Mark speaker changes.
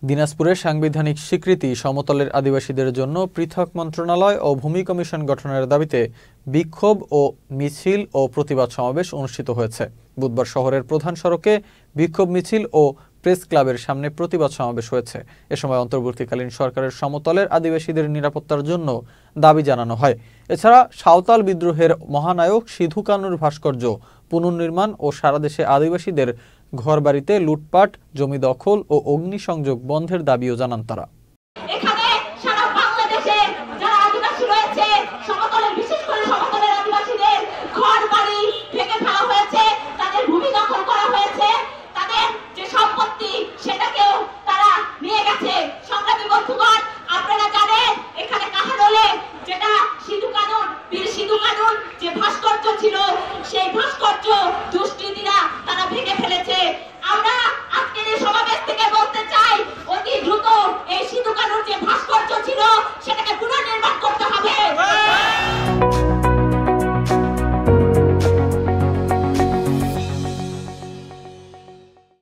Speaker 1: দিনাজপুরে সাংবিধানিক স্বীকৃতি সমতলের আদিবাসীদের জন্য পৃথক মন্ত্রণালয় ও ভূমি কমিশন গঠনের দাবিতে বিক্ষোভ ও মিছিল ও প্রতিবাদ সমাবেশ অনুষ্ঠিত হয়েছে। বুধবার শহরের প্রধান সড়কে বিক্ষোভ মিছিল ও প্রেস ক্লাবের সামনে প্রতিবাদ সমাবেশ হয়েছে। এ সময় অন্তর্বর্তীকালীন সরকারের সমতলের আদিবাসীদের নিরাপত্তার জন্য দাবি জানানো হয়। এছাড়া সাঁওতাল বিদ্রোহের মহানায়ক সিধু কানুর ভাস্কর্য পুনর্নির্মাণ ও সারা দেশে আদিবাসীদের ঘরবাড়িতে লুটপাট, জমি দখল ও অগ্নিসংযোগ বন্ধের দাবিও জানান তারা।
Speaker 2: এখানে সারা বাংলাদেশে যারা আদিবাসী রয়েছে, সমতলের বিশেষ করে সমতলের আদিবাসীদের ঘরবাড়ি ভেঙে ফেলা হয়েছে, তাদের ভূমি দখল করা হয়েছে, তাদের যে সম্পত্তি সেটাকেও তারা নিয়ে গেছে। সংগ্রামী বন্ধুগণ, আপনারা জানেন এখানে কাহারোলে যেটা বীর সিধু কানুর যে ভাস্কর্য ছিল, সেই ভাস্কর্য দুষ্কৃতীরা তারা ভেঙে ফেলেছে। আমরা আজকের এই সমাবেশ থেকে বলতে চাই, অতি দ্রুত এই সিধু কানুর যে ভাস্কর্য